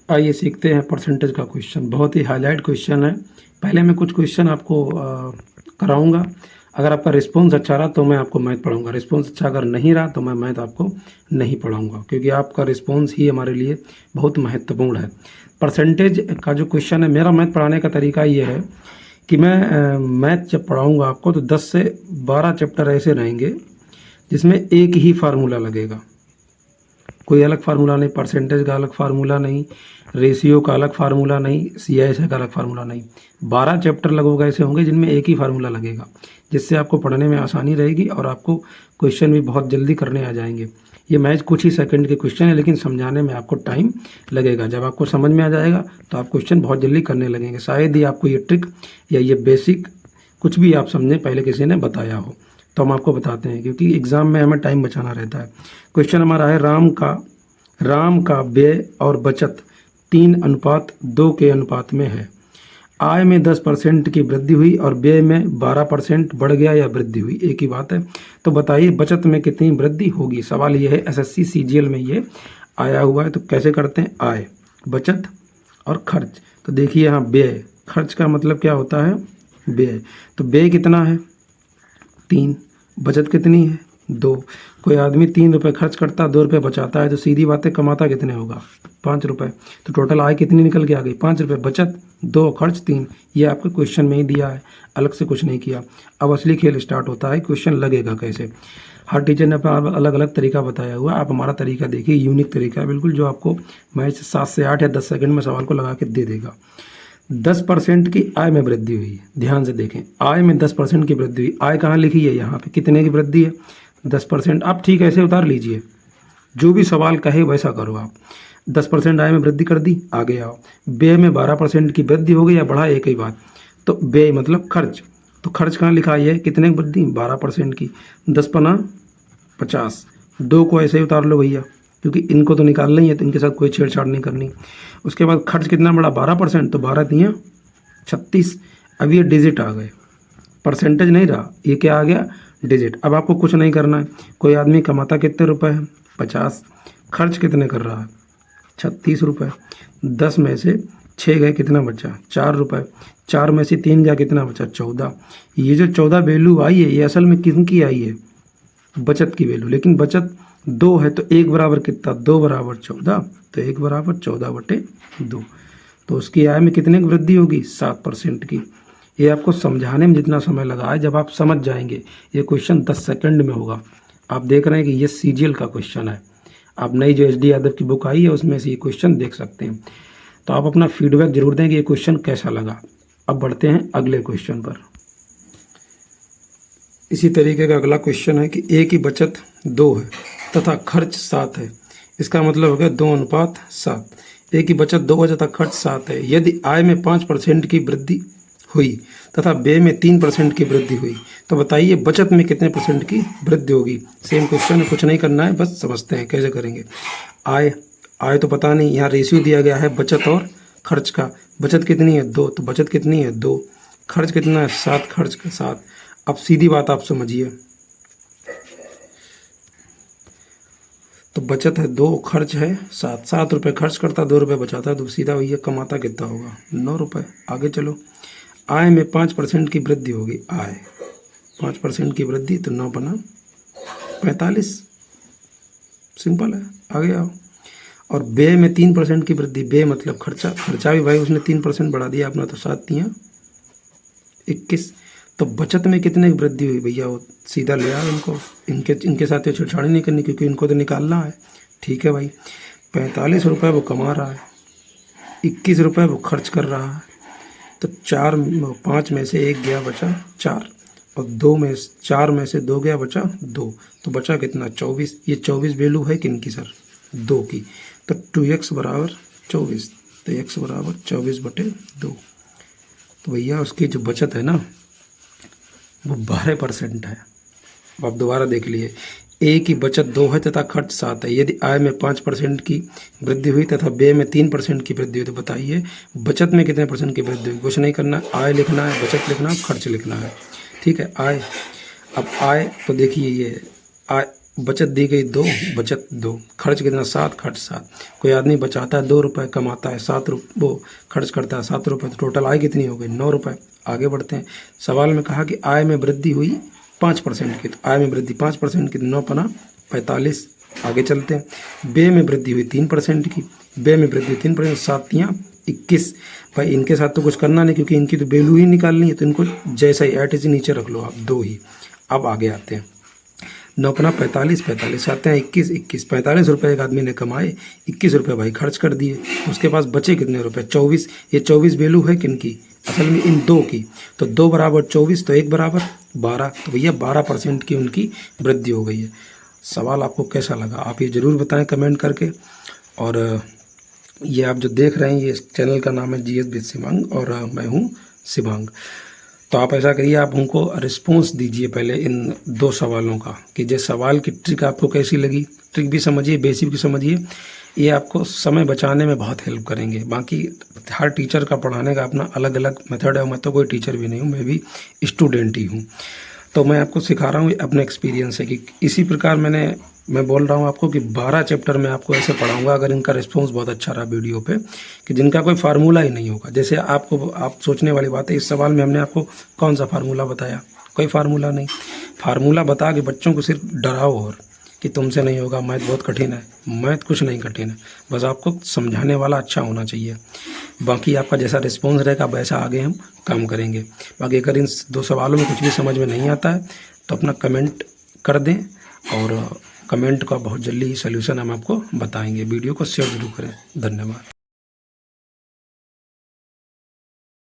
आइए सीखते हैं परसेंटेज का क्वेश्चन। बहुत ही हाईलाइट क्वेश्चन है। पहले मैं कुछ क्वेश्चन आपको कराऊंगा। अगर आपका रिस्पॉन्स अच्छा रहा तो मैं आपको मैथ पढ़ाऊंगा। रिस्पॉन्स अच्छा अगर नहीं रहा तो मैं मैथ आपको नहीं पढ़ाऊंगा, क्योंकि आपका रिस्पॉन्स ही हमारे लिए बहुत महत्वपूर्ण है। परसेंटेज का जो क्वेश्चन है, मेरा मैथ पढ़ाने का तरीका ये है कि मैं मैथ जब पढ़ाऊँगा आपको तो 10 से 12 चैप्टर ऐसे रहेंगे जिसमें एक ही फार्मूला लगेगा। कोई अलग फार्मूला नहीं, परसेंटेज का अलग फार्मूला नहीं, रेशियो का अलग फार्मूला नहीं, CISA का अलग फार्मूला नहीं। 12 चैप्टर लगभग ऐसे होंगे जिनमें एक ही फार्मूला लगेगा, जिससे आपको पढ़ने में आसानी रहेगी और आपको क्वेश्चन भी बहुत जल्दी करने आ जाएंगे। ये मैच कुछ ही सेकंड के क्वेश्चन है, लेकिन समझाने में आपको टाइम लगेगा। जब आपको समझ में आ जाएगा तो आप क्वेश्चन बहुत जल्दी करने लगेंगे। शायद ही आपको ये ट्रिक या ये बेसिक कुछ भी आप समझें पहले किसी ने बताया हो, तो हम आपको बताते हैं, क्योंकि एग्ज़ाम में हमें टाइम बचाना रहता है। क्वेश्चन हमारा है, राम का व्यय और बचत 3:2 के अनुपात में है। आय में 10% की वृद्धि हुई और व्यय में 12% बढ़ गया या वृद्धि हुई, एक ही बात है। तो बताइए बचत में कितनी वृद्धि होगी। सवाल ये है, SSC CGL में ये आया हुआ है। तो कैसे करते हैं, आय, बचत और खर्च। तो देखिए यहाँ व्यय, खर्च का मतलब क्या होता है, व्यय। तो व्यय कितना है, 3, बचत कितनी है, 2। कोई आदमी 3 रुपये खर्च करता, 2 रुपये बचाता है, तो सीधी बातें कमाता कितने होगा, 5 रुपये। तो टोटल आय कितनी निकल के आ गई, 5 रुपये। बचत 2, खर्च 3। ये आपके क्वेश्चन में ही दिया है, अलग से कुछ नहीं किया। अब असली खेल स्टार्ट होता है, क्वेश्चन लगेगा कैसे। हर टीचर ने अपना अलग अलग तरीका बताया हुआ है। आप हमारा तरीका देखिए, यूनिक तरीका है बिल्कुल, जो आपको मैच 7 से 8 या 10 सेकंड में सवाल को लगा के दे देगा। 10% की आय में वृद्धि हुई। ध्यान से देखें, आय में 10% की वृद्धि हुई। आय कहाँ लिखी है, यहाँ पे। कितने की वृद्धि है, 10%। आप ठीक ऐसे उतार लीजिए, जो भी सवाल कहे वैसा करो आप। 10% आय में वृद्धि कर दी, आगे आओ। व्यय में 12% की वृद्धि हो गई या बढ़ा, एक ही बात। तो व्यय मतलब खर्च। तो खर्च कहाँ लिखा है, कितने की वृद्धि, 12% की। 10 पना 50, 2 को ऐसे ही उतार लो भैया, क्योंकि इनको तो निकालना ही है, तो इनके साथ कोई छेड़छाड़ नहीं करनी। उसके बाद खर्च कितना बढ़ा, 12%। तो 12 तियाँ 36। अब ये डिजिट आ गए, परसेंटेज नहीं रहा, ये क्या आ गया, डिजिट। अब आपको कुछ नहीं करना है। कोई आदमी कमाता कितने रुपए है, 50। खर्च कितने कर रहा है, 36 रुपये। 10 में से 6 गए, कितना बचा, 4 रुपये। 4 में से 3 गया, कितना बचा, 14। ये जो 14 वैल्यू आई है, ये असल में किनकी आई है, बचत की वैल्यू। लेकिन बचत 2 है, तो 1 बराबर कितना, 2 बराबर 14। तो 1 बराबर 14/2। तो उसकी आय में कितने की वृद्धि होगी, 7% की। ये आपको समझाने में जितना समय लगा है, जब आप समझ जाएंगे, ये क्वेश्चन 10 सेकंड में होगा। आप देख रहे हैं कि ये CGL का क्वेश्चन है। आप नई जो HD यादव की बुक आई है उसमें से ये क्वेश्चन देख सकते हैं। तो आप अपना फीडबैक जरूर दें कि ये क्वेश्चन कैसा लगा। अब बढ़ते हैं अगले क्वेश्चन पर। इसी तरीके का अगला क्वेश्चन है कि A की बचत 2 है तथा खर्च 7 है। इसका मतलब हो गया 2:7। A की बचत 2 है तथा खर्च 7 है। यदि आय में 5% की वृद्धि हुई तथा व्यय में 3% की वृद्धि हुई, तो बताइए बचत में कितने % की वृद्धि होगी। सेम क्वेश्चन है, कुछ नहीं करना है, बस समझते हैं कैसे करेंगे। आय तो पता नहीं, यहाँ रेशियो दिया गया है बचत और खर्च का। बचत कितनी है, 2, तो बचत कितनी है, 2। खर्च कितना है, 7, खर्च का 7। अब सीधी बात आप समझिए, तो बचत है 2, खर्च है 7। 7 रुपये खर्च करता, 2 रुपये बचाता है, तो सीधा भैया कमाता कितना होगा, 9 रुपये। आगे चलो, आय में 5% की वृद्धि होगी। आय 5% की वृद्धि, तो 9 बना 45। सिंपल है, आगे आओ। और व्यय में 3% की वृद्धि, व्यय मतलब खर्चा। खर्चा भी भाई उसने 3% बढ़ा दिया अपना, तो 7 तियाँ 21। तो बचत में कितने की वृद्धि हुई भैया, वो सीधा ले आओ इनको। इनके साथ ये छेड़छाड़ी नहीं करनी, क्योंकि इनको तो निकालना है। ठीक है भाई, 45 रुपये वो कमा रहा है, 21 रुपये वो खर्च कर रहा है। तो 5 में से 1 गया, बचा 4। और 4 में से 2 गया, बचा 2। तो बचा कितना, 24। ये 24 वैल्यू है किनकी सर, 2 की। तो 2x बराबर 24। तो x बराबर 24/2। तो भैया उसकी जो बचत है ना, वो 12% है। अब आप दोबारा देख लिए, A की बचत 2 है तथा खर्च 7 है। यदि आय में 5% की वृद्धि हुई तथा व्यय में 3% की वृद्धि हुई, तो बताइए बचत में कितने % की वृद्धि हुई। कुछ नहीं करना, आय लिखना है, बचत लिखना है, खर्च लिखना है। ठीक है, आय। अब आय तो देखिए, ये बचत दी गई 2, बचत 2, खर्च कितना 7, खर्च 7। कोई आदमी बचाता है 2 रुपये, कमाता है 7 रुपये, वो खर्च करता है 7 रुपये, तो टोटल आय कितनी हो गई 9 रुपये। आगे बढ़ते हैं। सवाल में कहा कि आय में वृद्धि हुई 5% की, तो आय में वृद्धि 5% की, 9 पना 45। आगे चलते हैं। व्यय में वृद्धि हुई 3% की, व्यय में वृद्धि 3%, 7 या 21। भाई इनके साथ तो कुछ करना नहीं क्योंकि इनकी तो वैल्यू ही निकालनी है, तो इनको जैसा ही एट इज नीचे रख लो आप 2 ही। अब आगे आते हैं। 9 पना 45, 45 आते हैं 21, 21, 45 रुपये एक आदमी ने कमाए, 21 रुपये भाई खर्च कर दिए। उसके पास बचे कितने रुपए 24। ये 24 वैल्यू है किनकी, असल में इन 2 की। तो 2 बराबर 24, तो 1 बराबर 12, तो भैया 12% की उनकी वृद्धि हो गई है। सवाल आपको कैसा लगा आप ये ज़रूर बताएं कमेंट करके। और ये आप जो देख रहे हैं ये इस चैनल का नाम है जीएस विद शिवांग और मैं हूँ शिवांग। तो आप ऐसा करिए, आप उनको रिस्पॉन्स दीजिए पहले इन 2 सवालों का कि जिस सवाल की ट्रिक आपको कैसी लगी, ट्रिक भी समझिए, बेसिक भी समझिए। ये आपको समय बचाने में बहुत हेल्प करेंगे। बाकी हर टीचर का पढ़ाने का अपना अलग अलग मेथड है। मैं तो कोई टीचर भी नहीं हूँ, मैं भी स्टूडेंट ही हूँ। तो मैं आपको सिखा रहा हूँ अपने एक्सपीरियंस से कि इसी प्रकार मैं बोल रहा हूँ आपको कि 12 चैप्टर मैं आपको ऐसे पढ़ाऊंगा अगर इनका रिस्पांस बहुत अच्छा रहा वीडियो पे, कि जिनका कोई फार्मूला ही नहीं होगा। जैसे आप सोचने वाली बात है, इस सवाल में हमने आपको कौन सा फार्मूला बताया, कोई फार्मूला नहीं। फार्मूला बता के बच्चों को सिर्फ डराओ और कि तुमसे नहीं होगा, मैथ बहुत कठिन है। मैथ कुछ नहीं कठिन है, बस आपको समझाने वाला अच्छा होना चाहिए। बाकी आपका जैसा रिस्पॉन्स रहेगा वैसा आगे हम काम करेंगे। बाकी अगर इन 2 सवालों में कुछ भी समझ में नहीं आता है तो अपना कमेंट कर दें और कमेंट का बहुत जल्दी ही सलूशन हम आपको बताएंगे। वीडियो को शेयर जरूर करें। धन्यवाद।